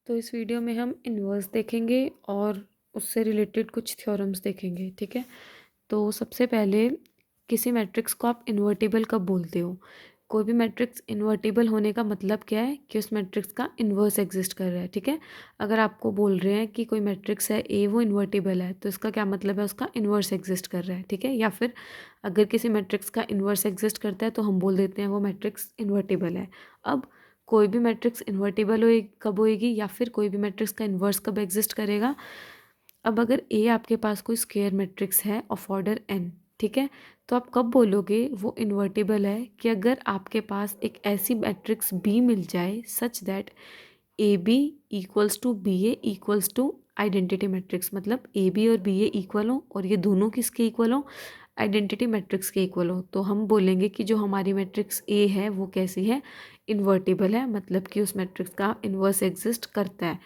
तो इस वीडियो में हम इन्वर्स देखेंगे और उससे रिलेटेड कुछ थ्योरम्स देखेंगे। ठीक है, तो सबसे पहले किसी मैट्रिक्स को आप इन्वर्टिबल कब बोलते हो? कोई भी मैट्रिक्स इन्वर्टिबल होने का मतलब क्या है कि उस मैट्रिक्स का इन्वर्स एग्जिस्ट कर रहा है। ठीक है, अगर आपको बोल रहे हैं कि कोई मैट्रिक्स है ए, वो इन्वर्टिबल है, तो इसका क्या मतलब है? उसका इन्वर्स एग्जिस्ट कर रहा है। ठीक है, या फिर अगर किसी मैट्रिक्स का इन्वर्स एग्जिस्ट करता है तो हम बोल देते हैं वो मैट्रिक्स इन्वर्टिबल है। अब कोई भी मैट्रिक्स इन्वर्टिबल हो कब होएगी, या फिर कोई भी मैट्रिक्स का इन्वर्स कब एग्जिस्ट करेगा? अब अगर ए आपके पास कोई स्क्वायर मैट्रिक्स है ऑफ ऑर्डर एन, ठीक है, तो आप कब बोलोगे वो इन्वर्टिबल है? कि अगर आपके पास एक ऐसी मैट्रिक्स बी मिल जाए such that A B equals to B A equals to identity matrix, मतलब ए बी और बी ए इक्वल हो और ये दोनों किसके इक्वल हो? आइडेंटिटी मैट्रिक्स के इक्वल हो, तो हम बोलेंगे कि जो हमारी मैट्रिक्स ए है वो कैसी है? इन्वर्टिबल है, मतलब कि उस मैट्रिक्स का इन्वर्स एग्जिस्ट करता है।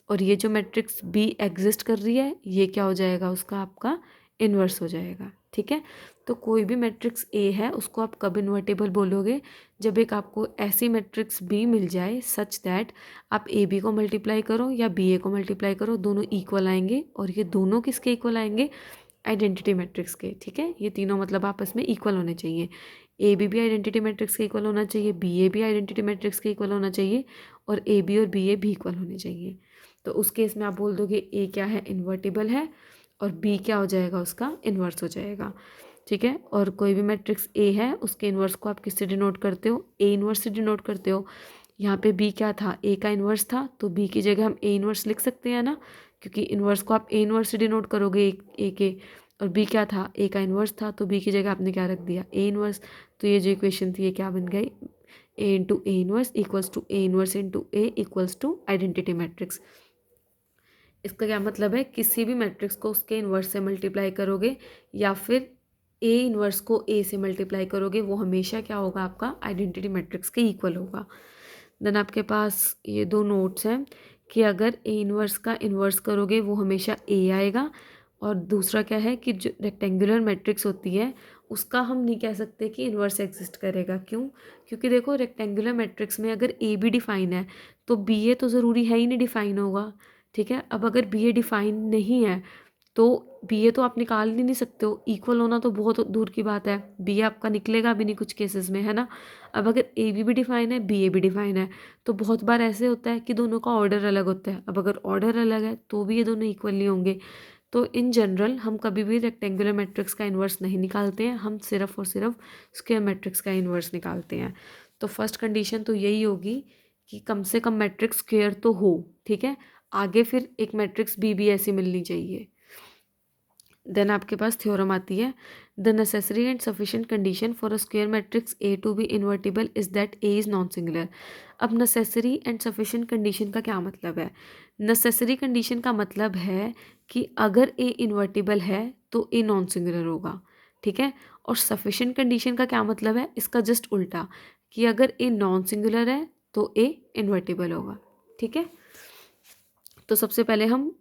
और ये जो मैट्रिक्स बी एग्जिस्ट कर रही है ये क्या हो जाएगा? उसका आपका इन्वर्स हो जाएगा। ठीक है, तो कोई भी मैट्रिक्स ए है उसको आप कब इन्वर्टिबल बोलोगे? जब एक आपको ऐसी मैट्रिक्स बी मिल जाए सच दैट आप ए बी को मल्टीप्लाई करो या बी ए को मल्टीप्लाई करो, दोनों इक्वल आएंगे, और ये दोनों किसके इक्वल आएंगे? आइडेंटिटी मैट्रिक्स के। ठीक है, ये तीनों मतलब आपस में इक्वल होने चाहिए। ए बी भी आइडेंटिटी मैट्रिक्स के इक्वल होना चाहिए, बी ए भी आइडेंटिटी मैट्रिक्स के इक्वल होना चाहिए, और ए बी और बी ए भी इक्वल होने चाहिए। तो उस केस में आप बोल दोगे ए क्या है? इन्वर्टिबल है, और बी क्या हो जाएगा? उसका इन्वर्स हो जाएगा। ठीक है, और कोई भी मैट्रिक्स ए है उसके इन्वर्स को आप किससे डिनोट करते हो? ए इन्वर्स से डिनोट करते हो। यहाँ पे बी क्या था? ए का इन्वर्स था, तो बी की जगह हम ए इन्वर्स लिख सकते हैं ना, क्योंकि इन्वर्स को आप ए इन्वर्स से डिनोट करोगे ए के, और बी क्या था? ए का इन्वर्स था, तो बी की जगह आपने क्या रख दिया? A inverse. तो ये जो इक्वेशन थी ये क्या बन गई? A into A inverse equals to A inverse into A equals to identity matrix. इसका क्या मतलब है? किसी भी मैट्रिक्स को उसके इन्वर्स से मल्टीप्लाई करोगे या फिर ए इन्वर्स को ए से मल्टीप्लाई करोगे, वो हमेशा क्या होगा? आपका आइडेंटिटी मैट्रिक्स के इक्वल होगा। देन आपके पास ये दो नोट्स हैं कि अगर ए इन्वर्स का इन्वर्स करोगे वो हमेशा ए आएगा, और दूसरा क्या है कि जो रेक्टेंगुलर मैट्रिक्स होती है उसका हम नहीं कह सकते कि इन्वर्स एग्जिस्ट करेगा। क्यों? क्योंकि देखो रेक्टेंगुलर मैट्रिक्स में अगर ए भी डिफाइन है तो बी ए तो ज़रूरी है ही नहीं डिफाइन होगा। ठीक है, अब अगर बी ए डिफाइन नहीं है तो बी ए तो आप निकाल ही नहीं सकते हो, इक्वल होना तो बहुत दूर की बात है, बी ए आपका निकलेगा भी नहीं कुछ केसेस में, है ना। अब अगर ए बी भी डिफाइन है, बी ए भी डिफाइन है, तो बहुत बार ऐसे होता है कि दोनों का ऑर्डर अलग होता है। अब अगर ऑर्डर अलग है तो भी ये दोनों इक्वल नहीं होंगे। तो इन जनरल हम कभी भी रेक्टेंगुलर मैट्रिक्स का इन्वर्स नहीं निकालते हैं, हम सिर्फ और सिर्फ स्क्वायर मैट्रिक्स का इन्वर्स निकालते हैं। तो फर्स्ट कंडीशन तो यही होगी कि कम से कम मैट्रिक्स स्क्वायर तो हो। ठीक है, आगे फिर एक मैट्रिक्स बी भी ऐसी मिलनी चाहिए। देन आपके पास थ्योरम आती है, the necessary and sufficient condition for a square matrix A to be invertible is that A is non singular. अब नेसेसरी एंड सफिशिएंट कंडीशन का क्या मतलब है? नेसेसरी कंडीशन का मतलब है कि अगर ए इन्वर्टिबल है तो ए नॉन सिंगुलर होगा। ठीक है, और सफिशिएंट कंडीशन का क्या मतलब है? इसका जस्ट उल्टा, कि अगर ए नॉन सिंगुलर है तो ए इन्वर्टिबल होगा। ठीक है, तो सबसे पहले हम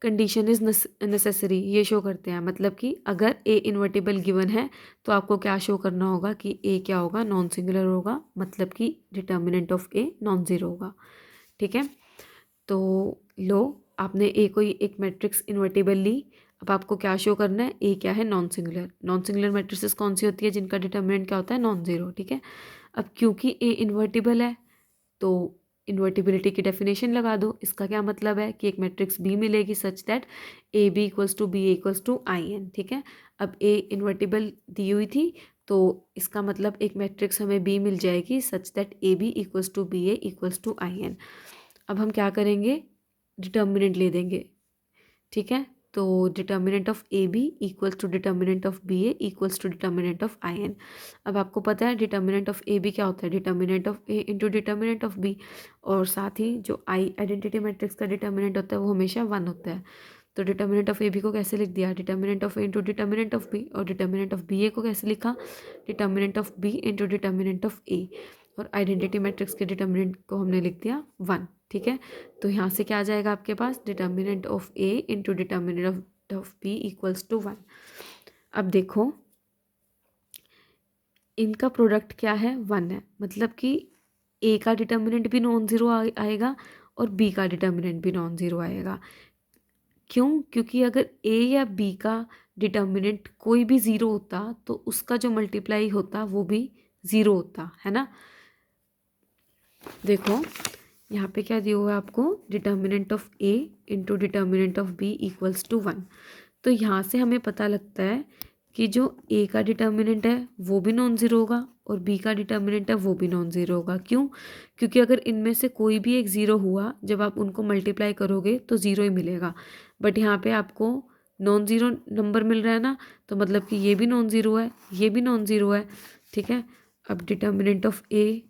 कंडीशन इज नेसेसरी ये शो करते हैं, मतलब कि अगर ए इन्वर्टिबल गिवन है तो आपको क्या शो करना होगा कि ए क्या होगा? नॉन सिंगुलर होगा, मतलब कि determinant of a non zero होगा। ठीक है, तो लो आपने ए कोई एक मैट्रिक्स इन्वर्टिबल ली, अब आपको क्या शो करना है? ए क्या है? Non singular. Non singular matrices कौन सी होती है? जिनका डिटर्मिनेंट क्या होता है? Non zero. ठीक है, अब क्योंकि ए इन्वर्टिबल है तो इन्वर्टिबिलिटी की डेफिनेशन लगा दो। इसका क्या मतलब है? कि एक मैट्रिक्स बी मिलेगी such that A B equals to B A equals to I N. ठीक है, अब ए इन्वर्टिबल दी हुई थी तो इसका मतलब एक मैट्रिक्स हमें बी मिल जाएगी such that A B equals to B A equals to I N. अब हम क्या करेंगे? डिटर्मिनेंट ले देंगे। ठीक है, तो determinant of A B equals to determinant of B A equals to determinant of I N. अब आपको पता है डिटर्मिनेंट ऑफ ए बी क्या होता है? Determinant of A into determinant of B, और साथ ही जो आई आइडेंटिटी मैट्रिक्स का डिटर्मिनेंट होता है वो हमेशा वन होता है। तो डिटर्मिनेंट ऑफ ए बी को कैसे लिख दिया? Determinant of A into determinant of B. और डिटर्मिनेंट ऑफ बी ए को कैसे लिखा? Determinant of B into determinant of A. और आइडेंटिटी मैट्रिक्स के डिटर्मिनेंट को हमने लिख दिया वन। ठीक है, तो यहाँ से क्या आ जाएगा आपके पास? Determinant of A into determinant of B equals to one. अब देखो इनका प्रोडक्ट क्या है? वन है, मतलब कि ए का डिटर्मिनेंट भी नॉन ज़ीरो आएगा और बी का डिटर्मिनेंट भी नॉन ज़ीरो आएगा। क्यों? क्योंकि अगर ए या बी का डिटर्मिनेंट कोई भी ज़ीरो होता तो उसका जो मल्टीप्लाई होता वो भी ज़ीरो होता, है ना। देखो यहाँ पे क्या दिया हुआ है आपको, determinant of A into determinant of B equals to 1। तो यहाँ से हमें पता लगता है कि जो ए का डिटर्मिनेंट है वो भी नॉन ज़ीरो होगा और बी का डिटर्मिनेंट है वो भी नॉन ज़ीरो होगा। क्यों? क्योंकि अगर इनमें से कोई भी एक ज़ीरो हुआ, जब आप उनको मल्टीप्लाई करोगे तो ज़ीरो ही मिलेगा। बट यहाँ पे आपको नॉन ज़ीरो नंबर मिल रहा है ना, तो मतलब कि ये भी नॉन ज़ीरो है, ये भी नॉन ज़ीरो है, ठीक है। अब determinant of a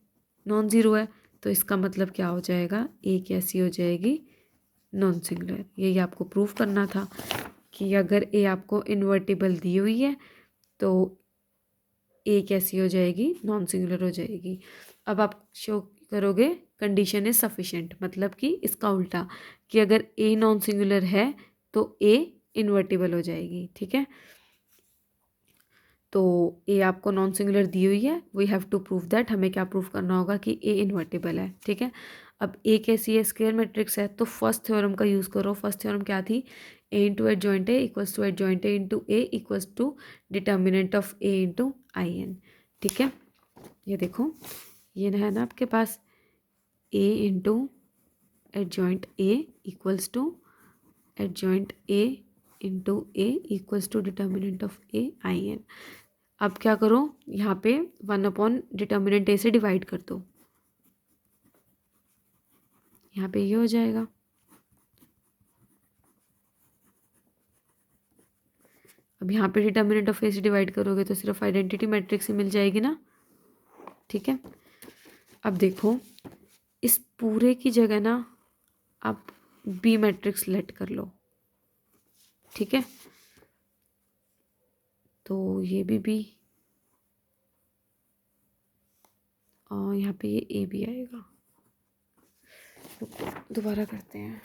non zero है, तो इसका मतलब क्या हो जाएगा, ए कैसी हो जाएगी, नॉन सिंगुलर। यही आपको प्रूफ करना था कि अगर ए आपको इन्वर्टिबल दी हुई है तो ए कैसी हो जाएगी, नॉन सिंगुलर हो जाएगी। अब आप शो करोगे कंडीशन इज सफिशिएंट, मतलब कि इसका उल्टा, कि अगर ए नॉन सिंगुलर है तो ए इन्वर्टिबल हो जाएगी, ठीक है। तो ए आपको नॉन सिंगुलर दी हुई है, we have to prove that, हमें क्या प्रूव करना होगा कि ए इन्वर्टिबल है, ठीक है। अब ए कैसी है, स्क्वायर मैट्रिक्स है, तो फर्स्ट थ्योरम का यूज़ करो। फर्स्ट थ्योरम क्या थी, A into adjoint A equals to adjoint A into A equals to determinant of A into I N, ठीक है। ये देखो, ये है ना आपके पास A into adjoint A equals to adjoint A into A equals to determinant of A I N. अब क्या करो, यहाँ पे 1 डिटर्मिनेंट ए से डिवाइड कर दो, यहाँ पे ये हो जाएगा। अब यहाँ पे डिटर्मिनेंट ऑफ ए से डिवाइड करोगे तो सिर्फ आइडेंटिटी मैट्रिक्स ही मिल जाएगी ना, ठीक है। अब देखो, इस पूरे की जगह ना आप बी मैट्रिक्स लेट कर लो, ठीक है। तो ये भी बी और यहाँ पे ये ए भी आएगा। दोबारा करते हैं।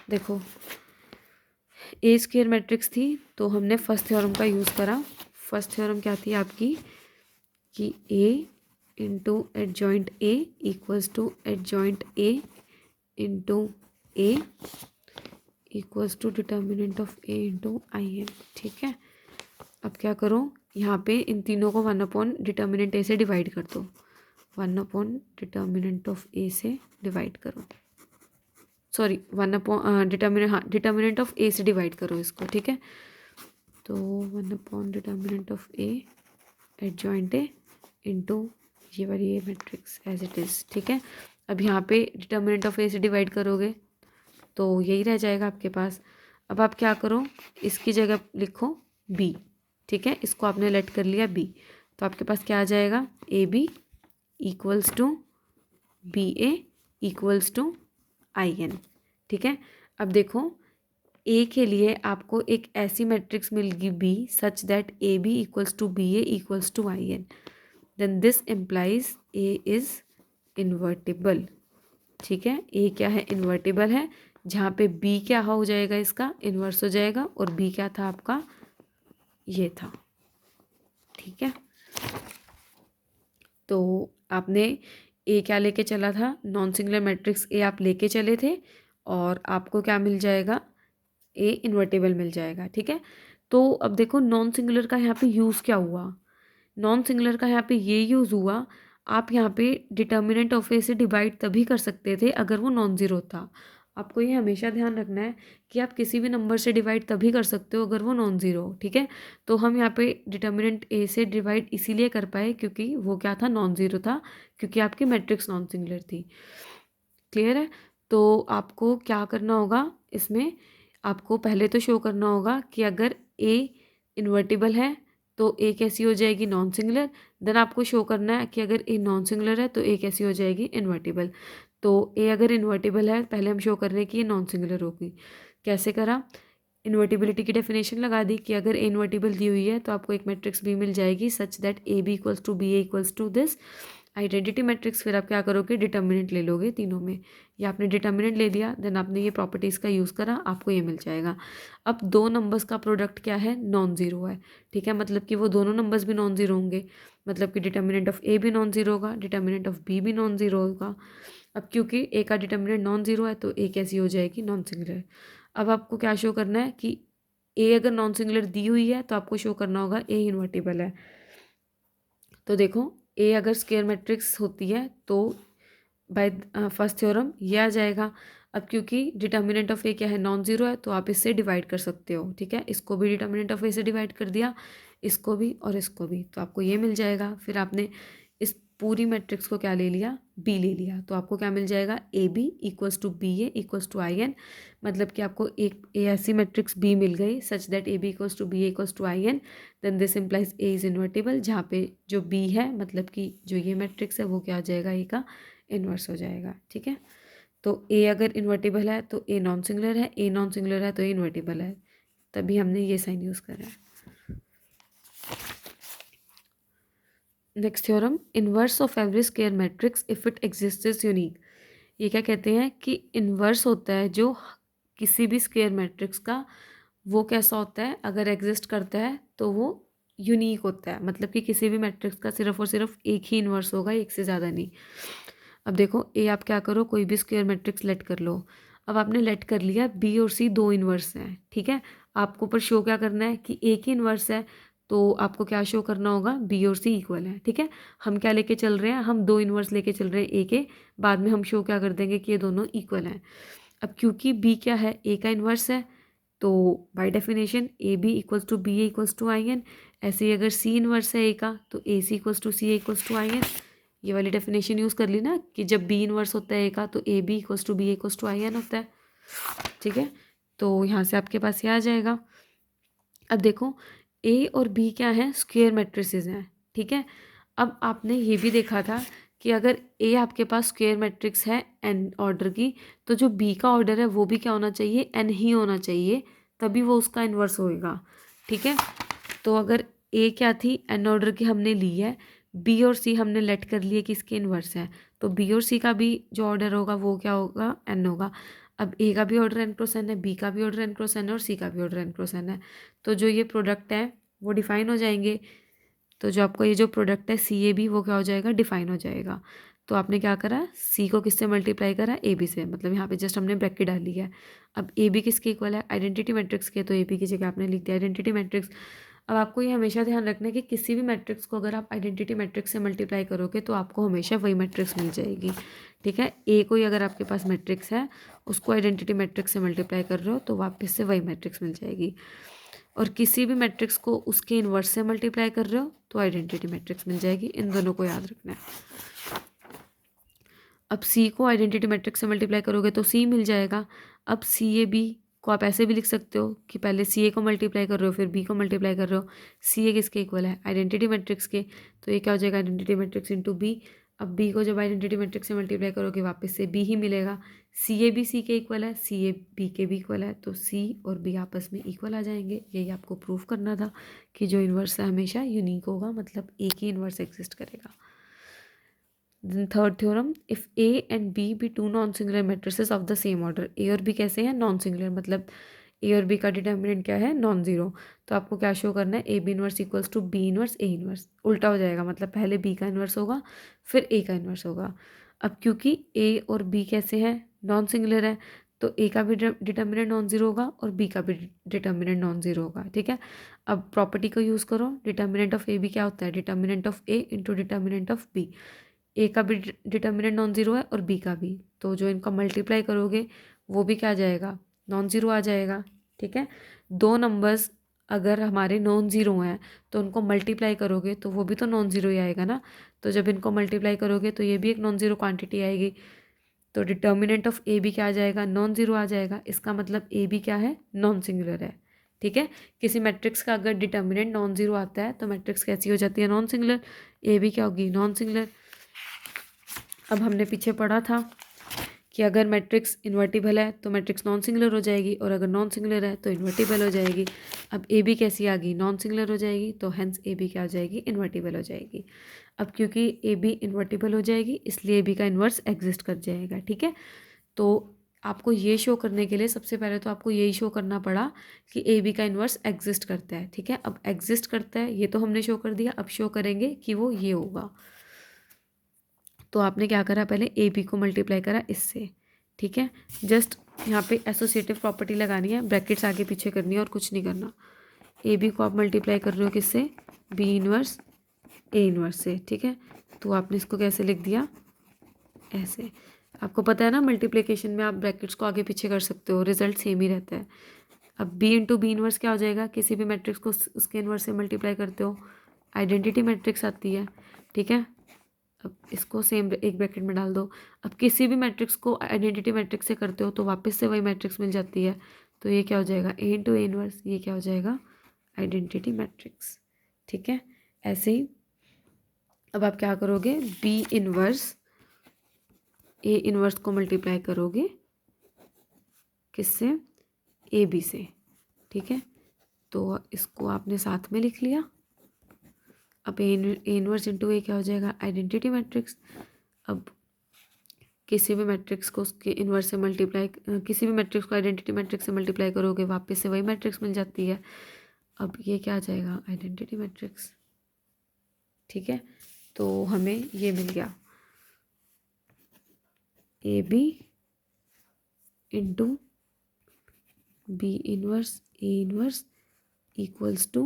देखो, ए स्क्वायर मैट्रिक्स थी तो हमने फर्स्ट थ्योरम का यूज़ करा। फर्स्ट थ्योरम क्या थी आपकी, कि A into adjoint A equals to adjoint A into A equals to determinant of A into I N, ठीक है। अब क्या करो, यहाँ पे इन तीनों को 1 डिटर्मिनेंट ए से डिवाइड कर दो, 1 डिटर्मिनेंट ऑफ ए से डिवाइड करो, सॉरी 1 डिटर्मिनेंट, हाँ डिटर्मिनेंट ऑफ ए से डिवाइड करो इसको, ठीक है। तो 1 determinant of A adjoint A into ये वाली ए मैट्रिक्स एज इट इज़, ठीक है। अब यहाँ पे डिटर्मिनेंट ऑफ ए से डिवाइड करोगे तो यही रह जाएगा आपके पास। अब आप क्या करो, इसकी जगह लिखो बी, ठीक है। इसको आपने लेट कर लिया बी, तो आपके पास क्या आ जाएगा, A B equals to B A equals to I N, ठीक है। अब देखो, ए के लिए आपको एक ऐसी मैट्रिक्स मिलेगी B such that A B equals to B A equals to I N, then this implies A is invertible, ठीक है। ए क्या है, इन्वर्टिबल है, जहाँ पे बी क्या हो जाएगा, इसका इन्वर्स हो जाएगा, और बी क्या था आपका, ये था, ठीक है। तो आपने ए क्या लेके चला था, नॉन सिंगुलर मैट्रिक्स ए आप लेके चले थे, और आपको क्या मिल जाएगा, ए इन्वर्टेबल मिल जाएगा, ठीक है। तो अब देखो, नॉन सिंगुलर का यहाँ पे यूज़ क्या हुआ, नॉन सिंगुलर का यहाँ पे ये यूज़ हुआ, आप यहाँ पे डिटर्मिनेंट ऑफ ए से डिवाइड तभी कर सकते थे अगर वो नॉन ज़ीरो था। आपको ये हमेशा ध्यान रखना है कि आप किसी भी नंबर से डिवाइड तभी कर सकते हो अगर वो नॉन ज़ीरो हो, ठीक है। तो हम यहाँ पे डिटर्मिनेंट ए से डिवाइड इसीलिए कर पाए क्योंकि वो क्या था, नॉन ज़ीरो था, क्योंकि आपकी मैट्रिक्स नॉन सिंगुलर थी। क्लियर है। तो आपको क्या करना होगा इसमें, आपको पहले तो शो करना होगा कि अगर ए इन्वर्टिबल है तो ए कैसी हो जाएगी, नॉन सिंगुलर। देन आपको शो करना है कि अगर ए नॉन सिंगुलर है तो ए कैसी हो जाएगी, इन्वर्टिबल। तो ए अगर इन्वर्टिबल है, पहले हम शो कर रहे हैं कि ये नॉन सिंगुलर होगी। कैसे करा, इन्वर्टिबिलिटी की डेफिनेशन लगा दी कि अगर ए इन्वर्टिबल दी हुई है तो आपको एक मैट्रिक्स बी मिल जाएगी such that A B equals to B A equals to this identity matrix. फिर आप क्या करोगे, डिटर्मिनेंट ले लोगे तीनों में, या आपने डिटर्मिनेंट ले लिया, देन आपने ये प्रॉपर्टीज़ का यूज़ करा, आपको ये मिल जाएगा। अब दो नंबर्स का प्रोडक्ट क्या है, नॉन ज़ीरो है, ठीक है। मतलब कि वो दोनों नंबर्स भी नॉन ज़ीरो होंगे, मतलब कि डिटर्मिनेंट ऑफ ए भी नॉन ज़ीरो होगा, डिटर्मिनेंट ऑफ बी भी नॉन ज़ीरो होगा। अब क्योंकि ए का डिटर्मिनेंट नॉन ज़ीरो है तो ए कैसी हो जाएगी, नॉन सिंगुलर। अब आपको क्या शो करना है कि ए अगर नॉन सिंगुलर दी हुई है तो आपको शो करना होगा ए इन्वर्टिबल है। तो देखो ए अगर स्क्वायर मैट्रिक्स होती है तो बाय फर्स्ट थ्योरम ये आ जाएगा। अब क्योंकि डिटर्मिनेंट ऑफ ए क्या है, नॉन ज़ीरो है, तो आप इससे डिवाइड कर सकते हो, ठीक है। इसको भी डिटर्मिनेंट ऑफ ए से डिवाइड कर दिया, इसको भी और इसको भी, तो आपको ये मिल जाएगा। फिर आपने इस पूरी मैट्रिक्स को क्या ले लिया, बी ले लिया, तो आपको क्या मिल जाएगा, A B equals to B A equals to I N. मतलब कि आपको एक ऐसी मैट्रिक्स बी मिल गई such that A B equals to B A equals to I N, then this implies A is invertible, जहाँ पे जो बी है मतलब कि जो ये मैट्रिक्स है वो क्या आ जाएगा, ए का इन्वर्स हो जाएगा, ठीक है। तो ए अगर इन्वर्टिबल है तो ए नॉन सिंगुलर है, ए नॉन सिंगुलर है तो ए इन्वर्टिबल है, तभी हमने ये साइन यूज़ करा है। Next theorem, inverse of every square matrix if it exist is unique. ये क्या कहते हैं कि इन्वर्स होता है जो किसी भी स्क्वायर मैट्रिक्स का, वो कैसा होता है, अगर एग्जिस्ट करता है तो वो यूनिक होता है। मतलब कि किसी भी मैट्रिक्स का सिर्फ और सिर्फ एक ही इन्वर्स होगा, एक से ज़्यादा नहीं। अब देखो ए आप क्या करो, कोई भी स्क्वायर मैट्रिक्स लेट कर लो। अब आपने लेट कर लिया बी और सी दो इन्वर्स हैं, ठीक है। आपको पर शो क्या करना है कि एक ही इन्वर्स है, तो आपको क्या शो करना होगा, बी और सी इक्वल है, ठीक है। हम क्या लेके चल रहे हैं, हम दो इन्वर्स लेके चल रहे हैं ए के, बाद में हम शो क्या कर देंगे कि ये दोनों इक्वल हैं। अब क्योंकि बी क्या है, ए का इन्वर्स है, तो by definition A B equals to B A equals to I n. ऐसे ही अगर सी इन्वर्स है ए का तो A C equals to C A equals to I n. ये वाली डेफिनेशन यूज़ कर ली ना कि जब बी इन्वर्स होता है ए का तो A B equals to B A equals to I N होता है, ठीक है। तो यहाँ से आपके पास ये आ जाएगा। अब देखो ए और बी क्या है, स्क्वायर मैट्रिसेस हैं, ठीक है। अब आपने ये भी देखा था कि अगर ए आपके पास स्क्वायर मैट्रिक्स है एन ऑर्डर की, तो जो बी का ऑर्डर है वो भी क्या होना चाहिए, एन ही होना चाहिए, तभी वो उसका इन्वर्स होएगा, ठीक है। तो अगर ए क्या थी, एन ऑर्डर की हमने ली है, बी और सी हमने लेट कर लिए कि इसके इन्वर्स है, तो बी और सी का भी जो ऑर्डर होगा वो क्या होगा, एन होगा। अब ए का भी ऑर्डर एन क्रॉस एन है, बी का भी ऑर्डर एन क्रॉस एन है और सी का भी ऑर्डर एन क्रॉस एन है, तो जो ये प्रोडक्ट है वो डिफाइन हो जाएंगे। तो जो आपको ये जो प्रोडक्ट है सी ए बी, वो क्या हो जाएगा, डिफाइन हो जाएगा। तो आपने क्या करा, सी को किससे मल्टीप्लाई करा, ए बी से, मतलब यहाँ पे जस्ट हमने ब्रैकेट डाल लिया है। अब ए बी किसके इक्वल है, आइडेंटिटी मैट्रिक्स के, तो ए बी की जगह आपने लिख दिया आइडेंटिटी मैट्रिक्स। अब आपको ये हमेशा ध्यान रखना है कि किसी भी मैट्रिक्स को अगर आप आइडेंटिटी मैट्रिक्स से मल्टीप्लाई करोगे तो आपको हमेशा वही मैट्रिक्स मिल जाएगी, ठीक है। ए कोई अगर आपके पास मैट्रिक्स है, उसको आइडेंटिटी मैट्रिक्स से मल्टीप्लाई कर रहे हो तो वापस से वही मैट्रिक्स मिल जाएगी। और किसी भी मैट्रिक्स को उसके इन्वर्स से मल्टीप्लाई कर रहे हो तो आइडेंटिटी मैट्रिक्स मिल जाएगी। इन दोनों को याद रखना है। अब सी को आइडेंटिटी मैट्रिक्स से मल्टीप्लाई करोगे तो सी मिल जाएगा। अब सी ए बी को आप ऐसे भी लिख सकते हो कि पहले सी ए को मल्टीप्लाई कर रहे हो फिर बी को मल्टीप्लाई कर रहे हो, सी ए किसके इक्वल है, आइडेंटिटी मैट्रिक्स के, तो ये क्या हो जाएगा, आइडेंटिटी मैट्रिक्स इंटू बी। अब बी को जब आइडेंटिटी मैट्रिक्स से मल्टीप्लाई करोगे वापस से बी ही मिलेगा। सी ए बी सी के इक्वल है, सी ए बी के भी इक्वल है, तो सी और बी आपस में इक्वल आ जाएंगे। यही आपको प्रूफ करना था कि जो इन्वर्स है हमेशा यूनिक होगा, मतलब एक ही इन्वर्स एग्जिस्ट करेगा। Then third theorem, if A and B be two non-singular matrices of the same order, A और B कैसे हैं, नॉन सिंगुलर, मतलब ए और बी का डिटर्मिनेंट क्या है, नॉन जीरो, तो आपको क्या शो करना है, A B inverse equals to B inverse A inverse. उल्टा हो जाएगा, मतलब पहले बी का इनवर्स होगा फिर ए का इनवर्स होगा। अब क्योंकि ए और बी कैसे हैं, नॉन सिंगुलर है, तो ए का भी डिटर्मिनेंट नॉन जीरो होगा और बी का भी डिटर्मिनेंट नॉन जीरो होगा, ठीक है। अब प्रॉपर्टी को यूज़ करो, डिटर्मिनेंट ऑफ ए बी क्या होता है, determinant of A into determinant of B. A का भी डिटर्मिनेंट नॉन ज़ीरो है और बी का भी, तो जो इनका मल्टीप्लाई करोगे वो भी क्या आ जाएगा, नॉन ज़ीरो आ जाएगा, ठीक है। दो नंबर्स अगर हमारे नॉन ज़ीरो हैं तो उनको मल्टीप्लाई करोगे तो वो भी तो नॉन ज़ीरो ही आएगा ना, तो जब इनको मल्टीप्लाई करोगे तो ये भी एक नॉन ज़ीरो क्वांटिटी आएगी, तो डिटर्मिनेंट ऑफ ए बी क्या आ जाएगा, नॉन ज़ीरो आ जाएगा। इसका मतलब ए बी क्या है, नॉन सिंगुलर है, ठीक है। किसी मैट्रिक्स का अगर डिटर्मिनेंट नॉन ज़ीरो आता है तो मैट्रिक्स कैसी हो जाती है, नॉन सिंगुलर, ए बी क्या होगी, नॉन सिंगुलर। अब हमने पीछे पढ़ा था कि अगर मैट्रिक्स इन्वर्टिबल है तो मैट्रिक्स नॉन सिंगुलर हो जाएगी, और अगर नॉन सिंगुलर है तो इन्वर्टिबल हो जाएगी। अब ए बी कैसी आ गई, नॉन सिंगुलर हो जाएगी, तो हेंस ए बी क्या हो जाएगी, इन्वर्टिबल हो जाएगी। अब क्योंकि ए बी इन्वर्टिबल हो जाएगी इसलिए ए बी का इन्वर्स एग्जिस्ट कर जाएगा, ठीक है। तो आपको ये शो करने के लिए सबसे पहले तो आपको यही शो करना पड़ा कि ए बी का इन्वर्स एग्जिस्ट करता है, ठीक है। अब एग्जिस्ट करता है ये तो हमने शो कर दिया, अब शो करेंगे कि वो ये होगा। तो आपने क्या करा, पहले ए बी को मल्टीप्लाई करा इससे, ठीक है। जस्ट यहाँ पे एसोसिएटिव प्रॉपर्टी लगानी है, ब्रैकेट्स आगे पीछे करनी है और कुछ नहीं करना। ए बी को आप मल्टीप्लाई कर रहे हो किससे, बी इनवर्स ए इनवर्स से, ठीक है। तो आपने इसको कैसे लिख दिया, ऐसे। आपको पता है ना मल्टीप्लिकेशन में आप ब्रैकेट्स को आगे पीछे कर सकते हो, रिजल्ट सेम ही रहता है। अब बी इंटू बी इनवर्स क्या हो जाएगा, किसी भी मैट्रिक्स को उसके इनवर्स से मल्टीप्लाई करते हो, आइडेंटिटी मैट्रिक्स आती है, ठीक है। अब इसको सेम एक ब्रैकेट में डाल दो। अब किसी भी मैट्रिक्स को आइडेंटिटी मैट्रिक्स से करते हो तो वापस से वही मैट्रिक्स मिल जाती है। तो ये क्या हो जाएगा, ए इंटू ए इनवर्स, ये क्या हो जाएगा, आइडेंटिटी मैट्रिक्स, ठीक है। ऐसे ही अब आप क्या करोगे, बी इनवर्स ए इनवर्स को मल्टीप्लाई करोगे किससे, ए बी से, ठीक है। तो इसको आपने साथ में लिख लिया। अब ए इनवर्स इंटू ए क्या हो जाएगा, आइडेंटिटी मैट्रिक्स। अब किसी भी मैट्रिक्स को उसके इनवर्स से मल्टीप्लाई, किसी भी मैट्रिक्स को आइडेंटिटी मैट्रिक्स से मल्टीप्लाई करोगे वापस से वही मैट्रिक्स मिल जाती है। अब ये क्या आ जाएगा, आइडेंटिटी मैट्रिक्स, ठीक है। तो हमें ये मिल गया, A B into B inverse A inverse equals to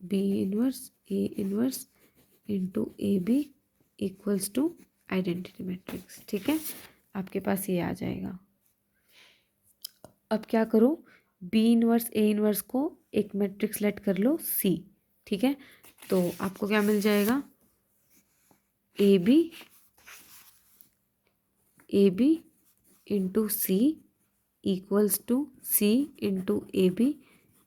B inverse A inverse into A B equals to identity matrix, ठीक है। आपके पास ये आ जाएगा। अब क्या करो, बी इनवर्स ए इनवर्स को एक मैट्रिक्स लेट कर लो सी, ठीक है। तो आपको क्या मिल जाएगा, A B into C equals to C into A B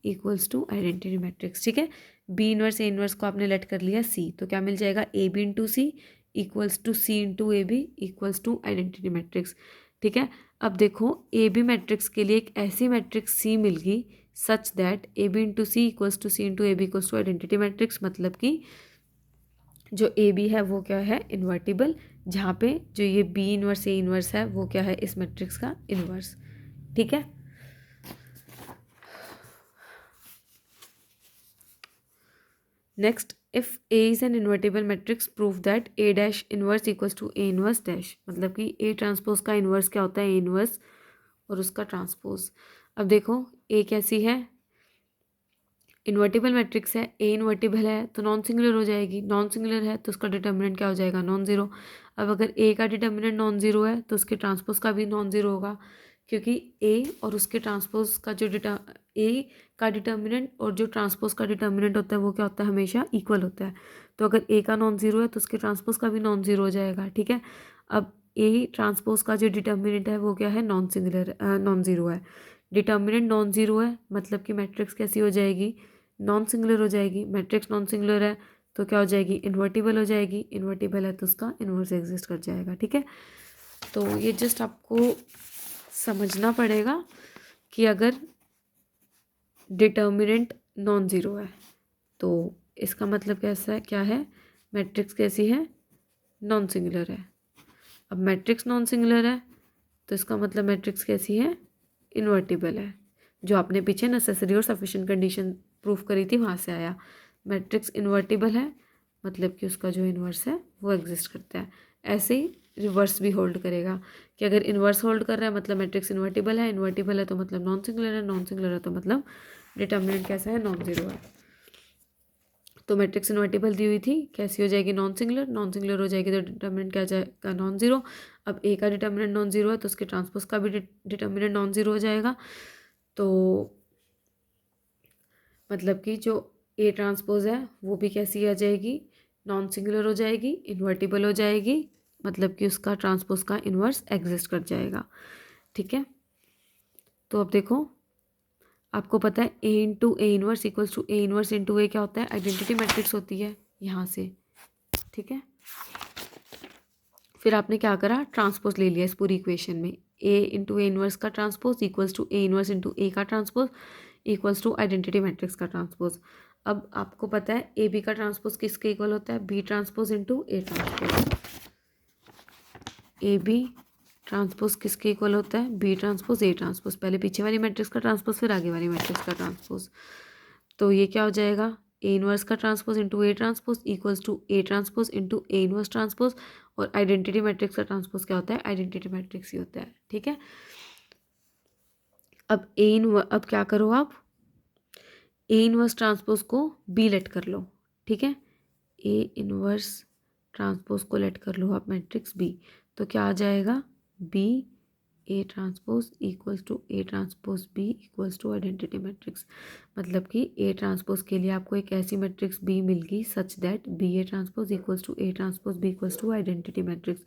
equals to identity matrix, ठीक है। बी इनवर्स ए इनवर्स को आपने लेट कर लिया सी, तो क्या मिल जाएगा, A B into C equals to C into A B equals to identity matrix, ठीक है। अब देखो ए बी मैट्रिक्स के लिए एक ऐसी मैट्रिक्स सी मिल गई such that A B into C equals to C into A B equals to identity matrix, मतलब कि जो ए बी है वो क्या है, इन्वर्टिबल, जहाँ पे जो ये बी इनवर्स ए इनवर्स है वो क्या है, इस मैट्रिक्स का इनवर्स, ठीक है। Next, if A is an invertible matrix prove that A dash inverse equals to A inverse dash, मतलब कि ए ट्रांसपोज का इनवर्स क्या होता है, ए इनवर्स और उसका ट्रांसपोज। अब देखो ए कैसी है, इन्वर्टिबल मैट्रिक्स है, ए इन्वर्टिबल है तो नॉन सिंगुलर हो जाएगी, नॉन सिंगुलर है तो उसका डिटर्मिनेंट क्या हो जाएगा, नॉन ज़ीरो। अब अगर ए का डिटर्मिनेंट नॉन ज़ीरो है तो उसके ट्रांसपोज का भी नॉन ज़ीरो होगा, क्योंकि ए और उसके ट्रांसपोज का जो ए का डिटर्मिनेंट और जो ट्रांसपोज का डिटर्मिनेंट होता है वो क्या होता है, हमेशा इक्वल होता है। तो अगर ए का नॉन ज़ीरो है तो उसके ट्रांसपोज का भी नॉन ज़ीरो हो जाएगा, ठीक है। अब ए ट्रांसपोज का जो डिटर्मिनेंट है वो क्या है, नॉन सिंगुलर नॉन ज़ीरो है। डिटर्मिनेंट नॉन ज़ीरो है मतलब कि मैट्रिक्स कैसी हो जाएगी, नॉन सिंगुलर हो जाएगी। मैट्रिक्स नॉन सिंगुलर है तो क्या हो जाएगी, इन्वर्टिबल हो जाएगी, इन्वर्टिबल है तो उसका इन्वर्स एग्जिस्ट कर जाएगा, ठीक है। तो ये जस्ट आपको समझना पड़ेगा कि अगर डिटर्मिनेंट नॉन ज़ीरो है तो इसका मतलब कैसा है, क्या है, मैट्रिक्स कैसी है, नॉन सिंगुलर है। अब मैट्रिक्स नॉन सिंगुलर है तो इसका मतलब मैट्रिक्स कैसी है, इन्वर्टिबल है। जो आपने पीछे नेसेसरी और सफिशिएंट कंडीशन प्रूफ करी थी वहाँ से आया। मैट्रिक्स इन्वर्टिबल है मतलब कि उसका जो इन्वर्स है वो एग्जिस्ट करता है। ऐसे ही रिवर्स भी होल्ड करेगा कि अगर इन्वर्स होल्ड कर रहा है मतलब मैट्रिक्स इन्वर्टिबल है तो मतलब नॉन सिंगुलर है, नॉन सिंगुलर है तो मतलब डिटर्मिनेंट कैसा है, नॉन ज़ीरो है। तो मैट्रिक्स इन्वर्टिबल दी हुई थी, कैसी हो जाएगी, नॉन सिंगुलर, नॉन सिंगुलर हो जाएगी तो डिटर्मिनेंट क्या जाएगा, नॉन ज़ीरो। अब ए का डिटर्मिनेंट नॉन ज़ीरो है तो उसके ट्रांसपोज का भी डिटर्मिनेंट नॉन ज़ीरो हो जाएगा। तो मतलब कि जो ए ट्रांसपोज है वो भी कैसी आ जाएगी, नॉन सिंगुलर हो जाएगी, इन्वर्टिबल हो जाएगी, मतलब कि उसका ट्रांसपोज का इन्वर्स एग्जिस्ट कर जाएगा, ठीक है। तो अब देखो आपको पता है A into A inverse equals to A inverse into A क्या होता है, आइडेंटिटी मैट्रिक्स होती है यहाँ से, ठीक है। फिर आपने क्या करा, ट्रांसपोज ले लिया इस पूरी इक्वेशन में, ए इंटू ए इनवर्स का transpose equals to A inverse into A का transpose equals to identity matrix का ट्रांसपोज। अब आपको पता है ए बी का ट्रांसपोज किसके इक्वल होता है, B transpose into A transpose. A B transpose किसके इक्वल होता है, बी ट्रांसपोज ए ट्रांसपोज। पहले पीछे वाली मैट्रिक्स का ट्रांसपोज फिर आगे वाली मैट्रिक्स का ट्रांसपोज। तो ये क्या हो जाएगा, ए इनवर्स का transpose into A transpose equals to A transpose into A inverse transpose. और आइडेंटिटी मैट्रिक्स का ट्रांसपोज क्या होता है, आइडेंटिटी मैट्रिक्स ही होता है, ठीक है। अब क्या करो आप, ए इनवर्स ट्रांसपोज को बी लेट कर लो, ठीक है। ए इनवर्स ट्रांसपोज को लेट कर लो आप मैट्रिक्स बी, तो क्या आ जाएगा, B A transpose equals to A transpose B equals to identity matrix. मतलब कि ए ट्रांसपोज के लिए आपको एक ऐसी मैट्रिक्स बी मिल गई such that B A transpose equals to A transpose B equals to identity matrix.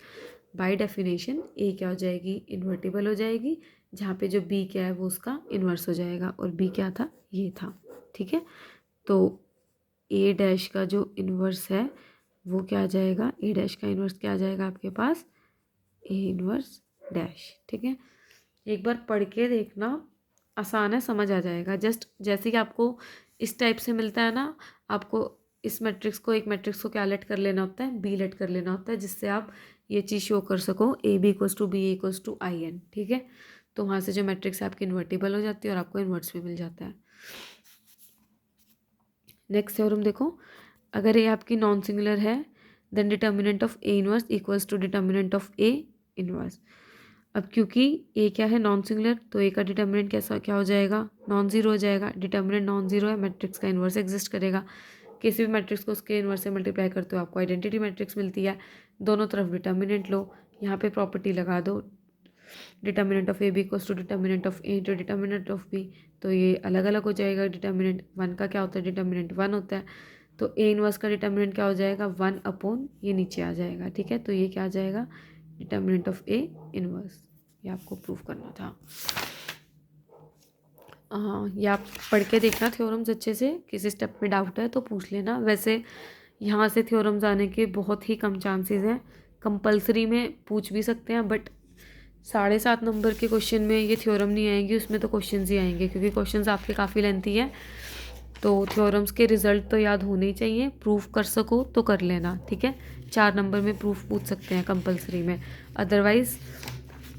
By definition A क्या हो जाएगी, इन्वर्टिबल हो जाएगी, जहाँ पे जो बी क्या है वो उसका इन्वर्स हो जाएगा, और बी क्या था, ये था, ठीक है। तो ए डैश का जो इन्वर्स है वो क्या आ जाएगा, ए डैश का इन्वर्स क्या आ जाएगा आपके पास, ए इन्वर्स डैश, ठीक है। एक बार पढ़ के देखना, आसान है, समझ आ जाएगा। जस्ट जैसे कि आपको इस टाइप से मिलता है ना, आपको इस मैट्रिक्स को, एक मैट्रिक्स को क्या लेट कर लेना होता है, बी लेट कर लेना होता है, जिससे आप ये चीज़ शो कर सको A B equals to B equals to I N, ठीक है। तो वहाँ से जो मैट्रिक्स है आपकी इन्वर्टिबल हो जाती है और आपको इन्वर्स भी मिल जाता है। नेक्स्ट थ्योरम देखो, अगर ए आपकी नॉन सिंगुलर है then determinant of A inverse equals to determinant of A inverse. अब क्योंकि ए क्या है, नॉन सिंगुलर, तो ए का डिटर्मिनेंट कैसा क्या हो जाएगा, नॉन जीरो हो जाएगा। डिटर्मिनेंट नॉन जीरो है, मैट्रिक्स का इन्वर्स एग्जिस्ट करेगा। किसी भी मैट्रिक्स को उसके इन्वर्स से मल्टीप्लाई करते हो आपको आइडेंटिटी मैट्रिक्स मिलती है। दोनों तरफ डिटर्मिनेंट लो, यहाँ पे प्रॉपर्टी लगा दो, determinant of A B equals to determinant of A into determinant of B, तो ये अलग अलग हो जाएगा। डिटर्मिनेंट वन का क्या होता है, डिटर्मिनेंट वन होता है, तो ए इनवर्स का डिटर्मिनेंट क्या हो जाएगा, वन अपॉन ये नीचे आ जाएगा, ठीक है। तो ये क्या आ जाएगा, डिटर्मिनेंट ऑफ ए इनवर्स। ये आपको प्रूव करना था। हाँ, ये आप पढ़ के देखना थ्योरम्स अच्छे से, किसी स्टेप में डाउट है तो पूछ लेना। वैसे यहाँ से थ्योरम्स आने के बहुत ही कम चांसेस हैं, कंपलसरी में पूछ भी सकते हैं, बट 7.5 नंबर के क्वेश्चन में ये थ्योरम नहीं आएंगी, उसमें तो क्वेश्चंस ही आएंगे, क्योंकि क्वेश्चंस आपके काफ़ी लेंथी हैं। तो थ्योरम्स के रिजल्ट तो याद होने ही चाहिए, प्रूफ कर सको तो कर लेना, ठीक है। 4 नंबर में प्रूफ पूछ सकते हैं कंपलसरी में, अदरवाइज़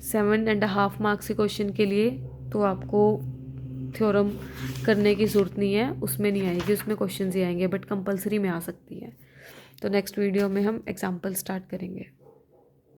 7.5 मार्क्स के क्वेश्चन के लिए तो आपको थ्योरम करने की ज़रूरत नहीं है, उसमें नहीं आएगी, उसमें क्वेश्चंस ही आएंगे, बट कंपलसरी में आ सकती है। तो नेक्स्ट वीडियो में हम एग्जाम्पल स्टार्ट करेंगे।